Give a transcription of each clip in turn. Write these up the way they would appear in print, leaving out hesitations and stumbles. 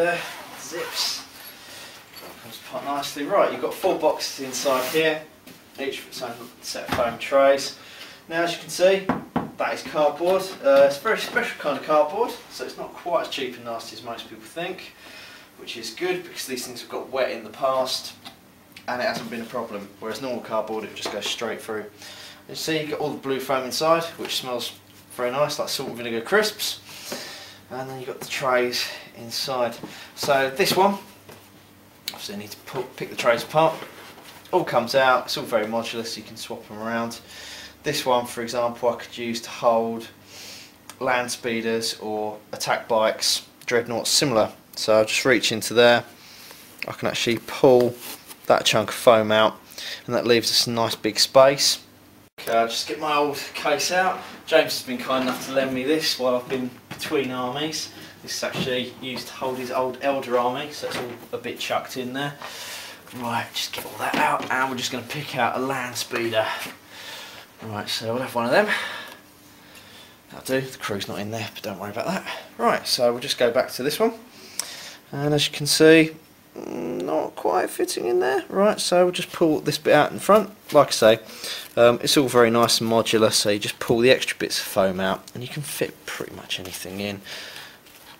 there, zips. Comes apart nicely. Right, you've got 4 boxes inside here, each with its own set of foam trays. Now, as you can see, that is cardboard. It's a very special kind of cardboard, so it's not quite as cheap and nasty as most people think, which is good because these things have got wet in the past and it hasn't been a problem, whereas normal cardboard it just goes straight through. You see, you've got all the blue foam inside, which smells very nice, like salt and vinegar crisps, and then you've got the trays inside. So this one, obviously you need to pick the trays apart. All comes out, it's all very modular, so you can swap them around. This one, for example, I could use to hold land speeders or attack bikes, dreadnoughts, similar. So I'll just reach into there, I can actually pull that chunk of foam out, and that leaves us a nice big space. Okay, I'll just get my old case out. James has been kind enough to lend me this while I've been between armies. This is actually used to hold his old elder army, so it's all a bit chucked in there. Right, just get all that out, and we're just going to pick out a land speeder. Right, so we'll have one of them. That'll do, the crew's not in there, but don't worry about that. Right, so we'll just go back to this one. And as you can see, not quite fitting in there. Right, so we'll just pull this bit out in front. Like I say, it's all very nice and modular, so you just pull the extra bits of foam out and you can fit pretty much anything in.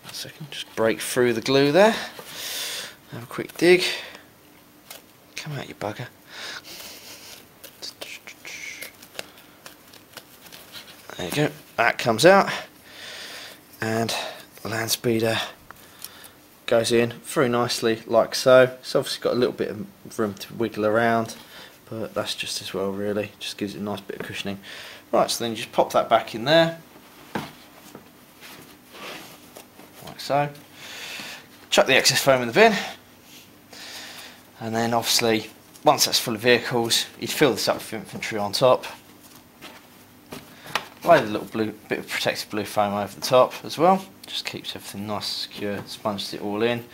1 second, just break through the glue there. Have a quick dig. Come out, you bugger. There you go, that comes out, and the land speeder goes in very nicely like so. It's obviously got a little bit of room to wiggle around, but that's just as well really, just gives it a nice bit of cushioning. Right, so then you just pop that back in there, like so. Chuck the excess foam in the bin, and then obviously once that's full of vehicles, you'd fill this up with infantry on top. Lay the little bit of protective blue foam over the top as well, just keeps everything nice and secure, sponges it all in.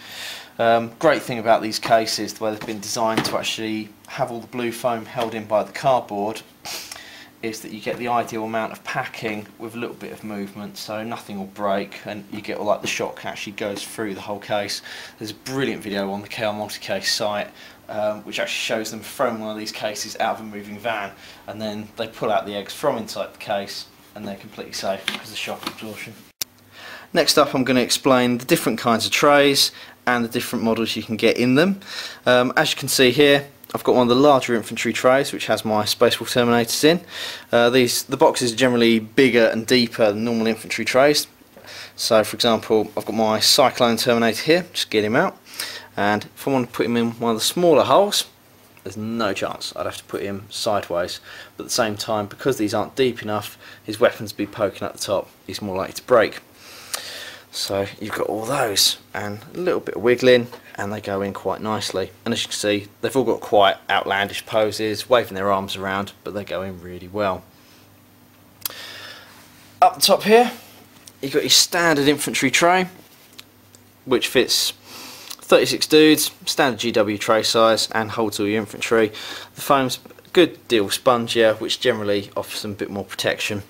Great thing about these cases, the way they've been designed to actually have all the blue foam held in by the cardboard, is that you get the ideal amount of packing with a little bit of movement, so nothing will break, and you get all like the shock actually goes through the whole case. There's a brilliant video on the KR Multicase site which actually shows them throwing one of these cases out of a moving van, and then they pull out the eggs from inside the case and they're completely safe because of shock absorption. Next up, I'm going to explain the different kinds of trays and the different models you can get in them. As you can see here, I've got one of the larger infantry trays which has my Space Wolf Terminators in. The boxes are generally bigger and deeper than normal infantry trays. So for example, I've got my Cyclone Terminator here, just get him out, and if I want to put him in one of the smaller holes, there's no chance. I'd have to put him sideways, but at the same time, because these aren't deep enough, his weapons be poking at the top, he's more likely to break. So you've got all those and a little bit of wiggling and they go in quite nicely, and as you can see they've all got quite outlandish poses, waving their arms around, but they go in really well. Up the top here you've got your standard infantry tray which fits 36 dudes, standard GW tray size, and holds all your infantry. The foam's a good deal spongier, which generally offers them a bit more protection.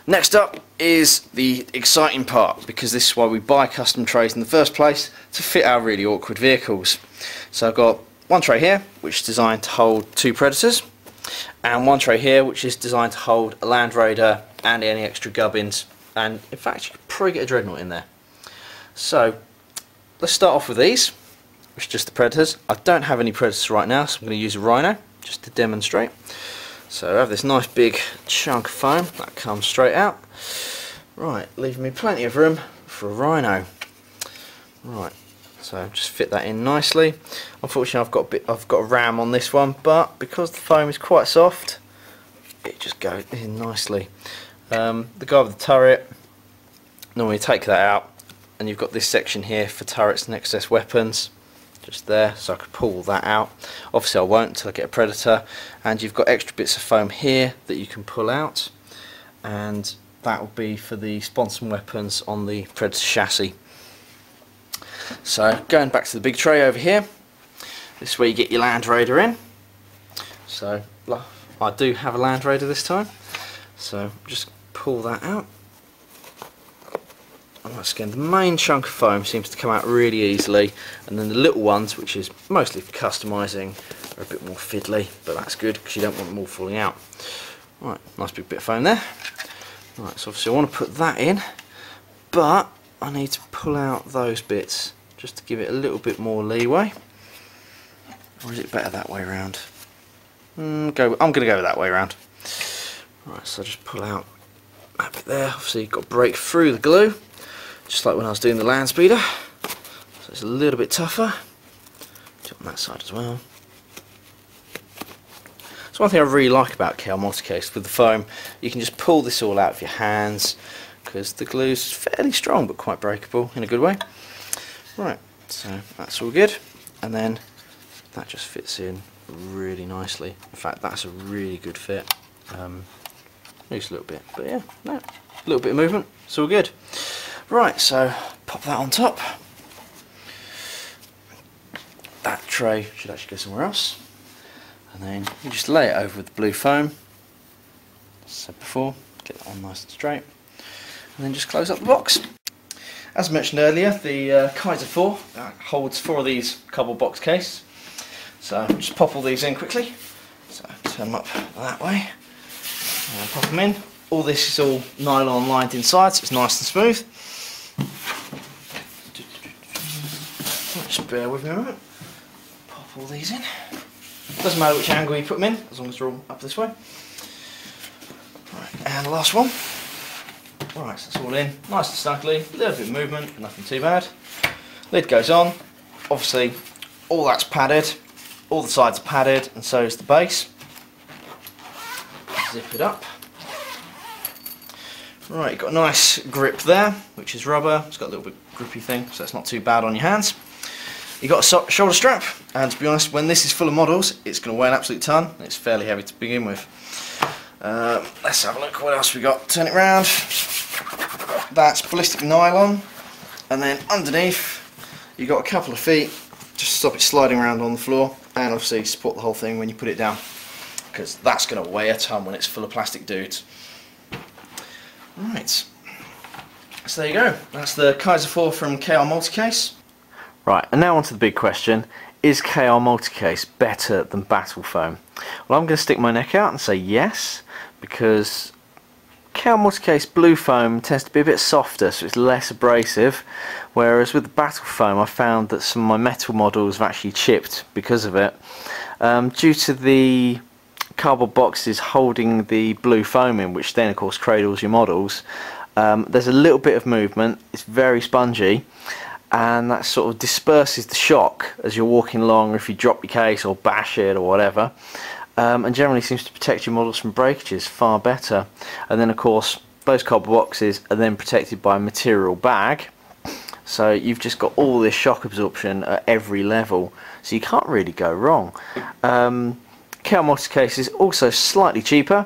Next up is the exciting part, because this is why we buy custom trays in the first place, to fit our really awkward vehicles. So I've got one tray here which is designed to hold 2 Predators, and one tray here which is designed to hold a Land Raider and any extra gubbins, and in fact you could probably get a Dreadnought in there. So let's start off with these, which are just the Predators. I don't have any Predators right now, so I'm going to use a Rhino just to demonstrate. So I have this nice big chunk of foam that comes straight out. Right, leaving me plenty of room for a Rhino. Right, so just fit that in nicely. Unfortunately I've got a ram on this one, but because the foam is quite soft, it just goes in nicely. The guy with the turret, normally take that out, and you've got this section here for turrets and excess weapons, just there, so I could pull that out. Obviously I won't until I get a Predator, and you've got extra bits of foam here that you can pull out, and that will be for the sponson weapons on the Predator chassis. So going back to the big tray over here, this is where you get your Land Raider in. So I do have a Land Raider this time, so just pull that out. once again, the main chunk of foam seems to come out really easily, and then the little ones, which is mostly for customising, are a bit more fiddly, but that's good because you don't want them all falling out. Right, nice big bit of foam there. Right, so obviously I want to put that in, but I need to pull out those bits just to give it a little bit more leeway. Or is it better that way around? I'm going to go that way around. Right, so I just pull out that bit there. Obviously you've got to break through the glue, just like when I was doing the land speeder. So it's a little bit tougher. Do it on that side as well. So one thing I really like about KR Multicase with the foam, you can just pull this all out of your hands because the glue's fairly strong but quite breakable in a good way. Right, so that's all good, and then that just fits in really nicely. In fact, that's a really good fit. Moves a little bit, but yeah, no, a little bit of movement, it's all good. Right, so pop that on top. That tray should actually go somewhere else. And then you just lay it over with the blue foam, as I said before, get that on nice and straight, and then just close up the box. As mentioned earlier, the Kaiser Four holds 4 of these cardboard box case, so just pop all these in quickly. So turn them up that way, and pop them in. All this is all nylon lined inside, so it's nice and smooth. Just bear with me a moment. Pop all these in. Doesn't matter which angle you put them in, as long as they're all up this way. Right, and the last one. Right, so that's all in, nice and snugly, a little bit of movement, but nothing too bad. Lid goes on. Obviously, all that's padded, all the sides are padded, and so is the base. Zip it up. Right, you've got a nice grip there, which is rubber. It's got a little bit grippy thing, so it's not too bad on your hands. You've got a shoulder strap, and to be honest, when this is full of models, it's going to weigh an absolute ton. It's fairly heavy to begin with. Let's have a look what else we got. Turn it round. That's ballistic nylon, and then underneath you've got a couple of feet just to stop it sliding around on the floor, and obviously support the whole thing when you put it down, because that's going to weigh a ton when it's full of plastic dudes. Right, so there you go. That's the Kaiser Four from KR Multicase. Right, and now on to the big question. Is KR Multicase better than Battle Foam? Well, I'm going to stick my neck out and say yes, because KR Multicase blue foam tends to be a bit softer, so it's less abrasive, whereas with the Battle Foam I found that some of my metal models have actually chipped because of it. Due to the cardboard boxes holding the blue foam in, which then of course cradles your models, there's a little bit of movement, it's very spongy, and that sort of disperses the shock as you're walking along, or if you drop your case or bash it or whatever, and generally seems to protect your models from breakages far better. And then of course those cardboard boxes are then protected by a material bag, so you've just got all this shock absorption at every level, so you can't really go wrong. KR Multicase is also slightly cheaper.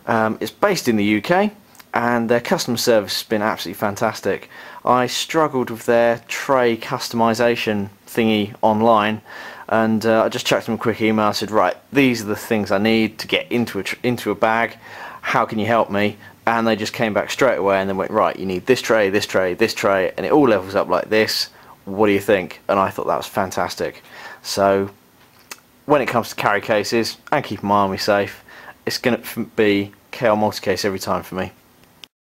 It's based in the UK, and their customer service has been absolutely fantastic. I struggled with their tray customization thingy online, and I just chucked them a quick email. I said, right, these are the things I need to get into a bag, how can you help me? And they just came back straight away and then went, right, you need this tray, this tray, this tray, and it all levels up like this. What do you think? And I thought that was fantastic. So when it comes to carry cases and keeping my army safe, it's going to be KR Multicase every time for me.